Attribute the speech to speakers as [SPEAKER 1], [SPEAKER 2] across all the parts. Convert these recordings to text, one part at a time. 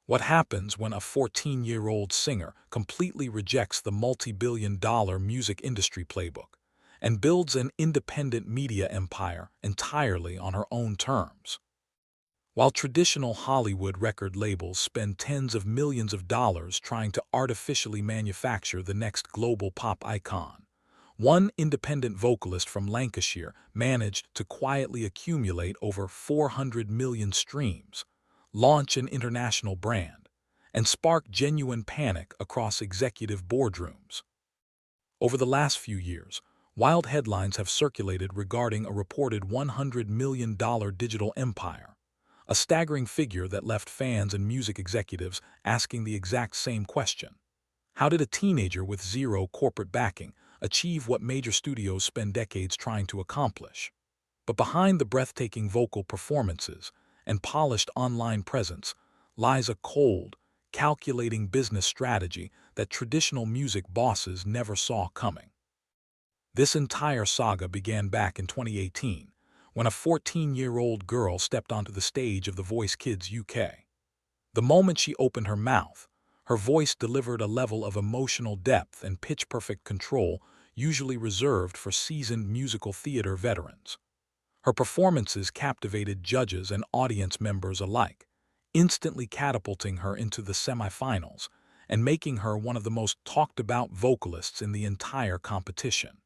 [SPEAKER 1] What happens when a 14-year-old singer completely rejects the multi-billion-dollar music industry playbook and builds an independent media empire entirely on her own terms? While traditional Hollywood record labels spend tens of millions of dollars trying to artificially manufacture the next global pop icon, one independent vocalist from Lancashire managed to quietly accumulate over 400 million streams, launch an international brand, and spark genuine panic across executive boardrooms. Over the last few years, wild headlines have circulated regarding a reported $100 million digital empire, a staggering figure that left fans and music executives asking the exact same question. How did a teenager with zero corporate backing achieve what major studios spend decades trying to accomplish? But behind the breathtaking vocal performances and polished online presence lies a cold, calculating business strategy that traditional music bosses never saw coming. This entire saga began back in 2018, when a 14-year-old girl stepped onto the stage of The Voice Kids UK. The moment she opened her mouth, her voice delivered a level of emotional depth and pitch-perfect control usually reserved for seasoned musical theater veterans. Her performances captivated judges and audience members alike, instantly catapulting her into the semifinals and making her one of the most talked-about vocalists in the entire competition.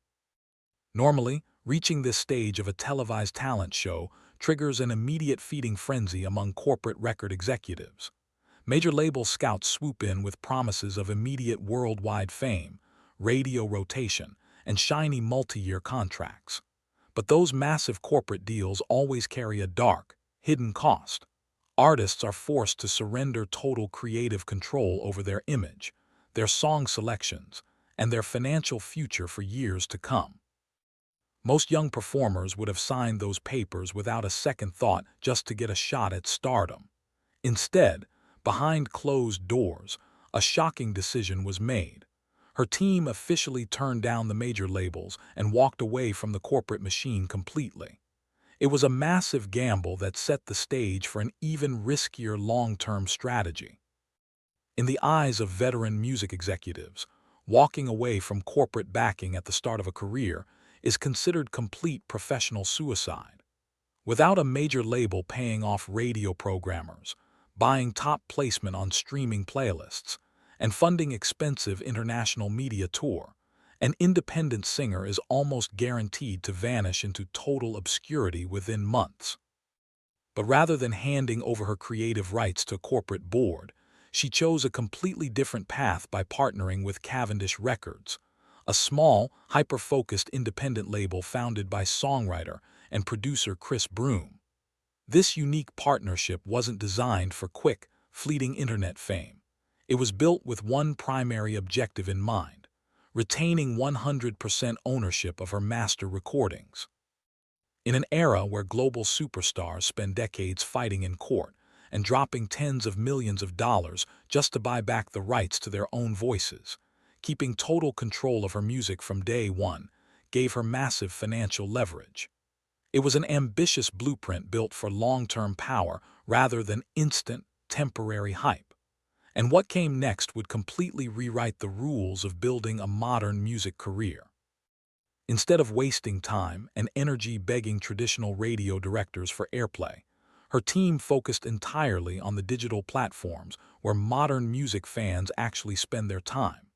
[SPEAKER 1] Normally, reaching this stage of a televised talent show triggers an immediate feeding frenzy among corporate record executives. Major label scouts swoop in with promises of immediate worldwide fame, radio rotation, and shiny multi-year contracts. But those massive corporate deals always carry a dark, hidden cost. Artists are forced to surrender total creative control over their image, their song selections, and their financial future for years to come. Most young performers would have signed those papers without a second thought just to get a shot at stardom. Instead, behind closed doors, a shocking decision was made. Her team officially turned down the major labels and walked away from the corporate machine completely. It was a massive gamble that set the stage for an even riskier long-term strategy. In the eyes of veteran music executives, walking away from corporate backing at the start of a career is considered complete professional suicide. Without a major label paying off radio programmers, buying top placement on streaming playlists, and funding expensive international media tour, an independent singer is almost guaranteed to vanish into total obscurity within months. But rather than handing over her creative rights to a corporate board, she chose a completely different path by partnering with Cavendish Records, a small, hyper-focused independent label founded by songwriter and producer Chris Broom. This unique partnership wasn't designed for quick, fleeting internet fame. It was built with one primary objective in mind: retaining 100% ownership of her master recordings. In an era where global superstars spend decades fighting in court and dropping tens of millions of dollars just to buy back the rights to their own voices, keeping total control of her music from day one gave her massive financial leverage. It was an ambitious blueprint built for long-term power rather than instant, temporary hype. And what came next would completely rewrite the rules of building a modern music career. Instead of wasting time and energy begging traditional radio directors for airplay, her team focused entirely on the digital platforms where modern music fans actually spend their time.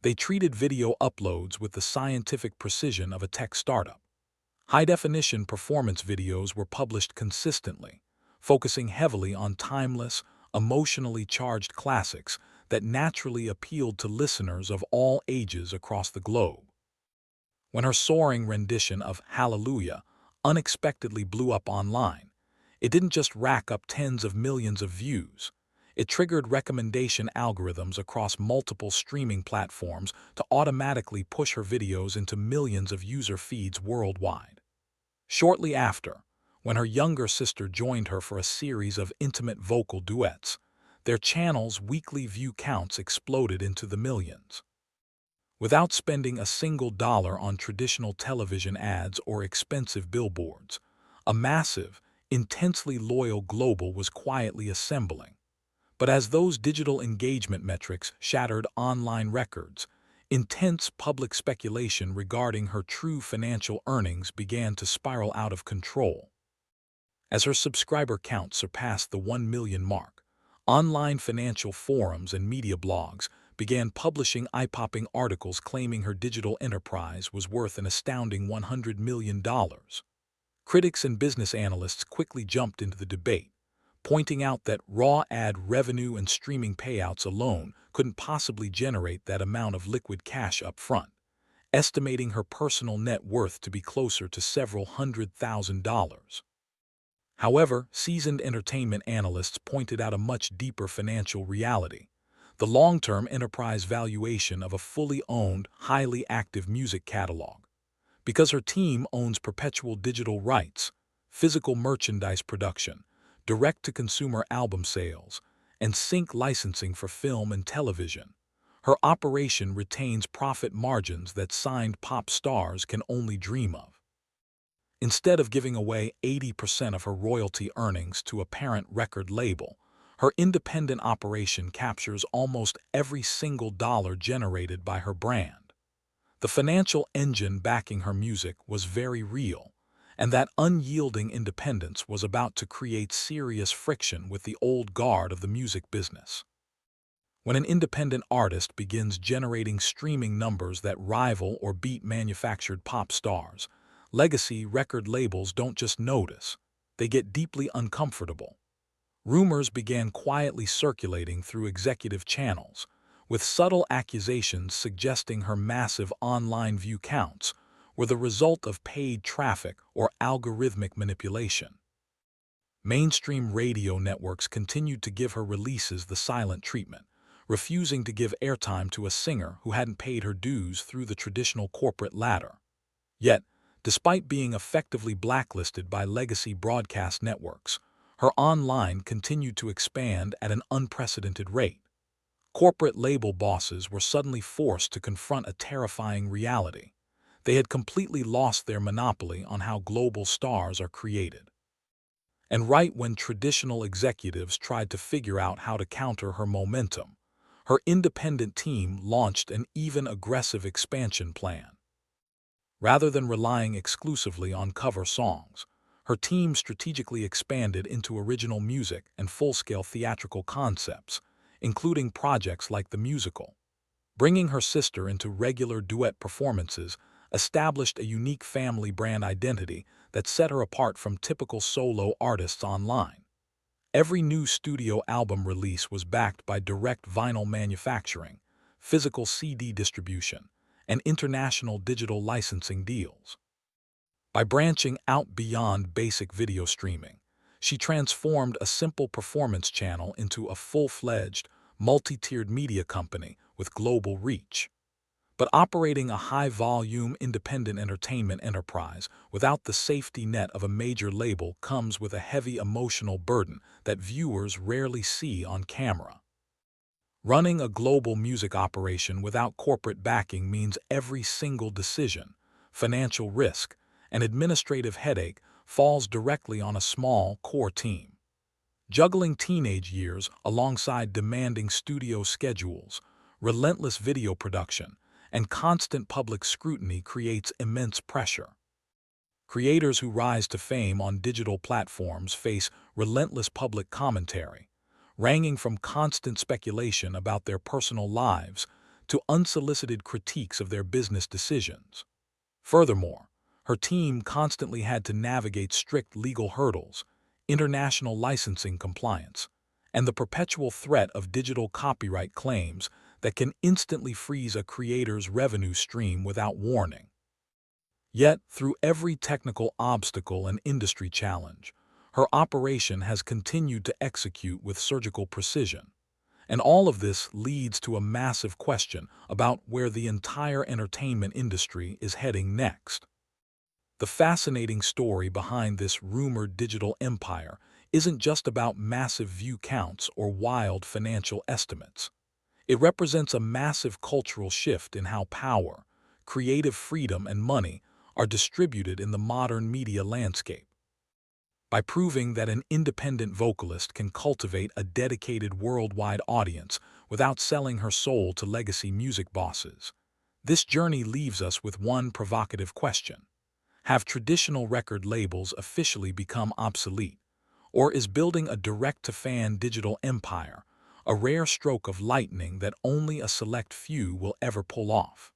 [SPEAKER 1] They treated video uploads with the scientific precision of a tech startup. High-definition performance videos were published consistently, focusing heavily on timeless, emotionally charged classics that naturally appealed to listeners of all ages across the globe. When her soaring rendition of Hallelujah unexpectedly blew up online, it didn't just rack up tens of millions of views. It triggered recommendation algorithms across multiple streaming platforms to automatically push her videos into millions of user feeds worldwide. Shortly after, when her younger sister joined her for a series of intimate vocal duets, their channel's weekly view counts exploded into the millions. Without spending a single dollar on traditional television ads or expensive billboards, a massive, intensely loyal global was quietly assembling. But as those digital engagement metrics shattered online records, intense public speculation regarding her true financial earnings began to spiral out of control. As her subscriber count surpassed the 1 million mark, online financial forums and media blogs began publishing eye-popping articles claiming her digital enterprise was worth an astounding $100 million. Critics and business analysts quickly jumped into the debate, pointing out that raw ad revenue and streaming payouts alone couldn't possibly generate that amount of liquid cash up front, estimating her personal net worth to be closer to several $100,000. However, seasoned entertainment analysts pointed out a much deeper financial reality: the long-term enterprise valuation of a fully owned, highly active music catalog. Because her team owns perpetual digital rights, physical merchandise production, direct-to-consumer album sales, and sync licensing for film and television, her operation retains profit margins that signed pop stars can only dream of. Instead of giving away 80% of her royalty earnings to a parent record label, her independent operation captures almost every single dollar generated by her brand. The financial engine backing her music was very real, and that unyielding independence was about to create serious friction with the old guard of the music business. When an independent artist begins generating streaming numbers that rival or beat manufactured pop stars, legacy record labels don't just notice, they get deeply uncomfortable. Rumors began quietly circulating through executive channels, with subtle accusations suggesting her massive online view counts were the result of paid traffic or algorithmic manipulation. Mainstream radio networks continued to give her releases the silent treatment, refusing to give airtime to a singer who hadn't paid her dues through the traditional corporate ladder. Yet, despite being effectively blacklisted by legacy broadcast networks, her online continued to expand at an unprecedented rate. Corporate label bosses were suddenly forced to confront a terrifying reality: they had completely lost their monopoly on how global stars are created. And right when traditional executives tried to figure out how to counter her momentum, her independent team launched an even aggressive expansion plan. Rather than relying exclusively on cover songs, her team strategically expanded into original music and full-scale theatrical concepts, including projects like the musical. Bringing her sister into regular duet performances established a unique family brand identity that set her apart from typical solo artists online. Every new studio album release was backed by direct vinyl manufacturing, physical CD distribution, and international digital licensing deals. By branching out beyond basic video streaming, she transformed a simple performance channel into a full-fledged, multi-tiered media company with global reach. But operating a high-volume independent entertainment enterprise without the safety net of a major label comes with a heavy emotional burden that viewers rarely see on camera. Running a global music operation without corporate backing means every single decision, financial risk, and administrative headache falls directly on a small, core team. Juggling teenage years alongside demanding studio schedules, relentless video production, and constant public scrutiny creates immense pressure. Creators who rise to fame on digital platforms face relentless public commentary, ranging from constant speculation about their personal lives to unsolicited critiques of their business decisions. Furthermore, her team constantly had to navigate strict legal hurdles, international licensing compliance, and the perpetual threat of digital copyright claims that can instantly freeze a creator's revenue stream without warning. Yet, through every technical obstacle and industry challenge, her operation has continued to execute with surgical precision. And all of this leads to a massive question about where the entire entertainment industry is heading next. The fascinating story behind this rumored digital empire isn't just about massive view counts or wild financial estimates. It represents a massive cultural shift in how power, creative freedom, and money are distributed in the modern media landscape. by proving that an independent vocalist can cultivate a dedicated worldwide audience without selling her soul to legacy music bosses. This journey leaves us with one provocative question. Have traditional record labels officially become obsolete? Or is building a direct-to-fan digital empire a rare stroke of lightning that only a select few will ever pull off?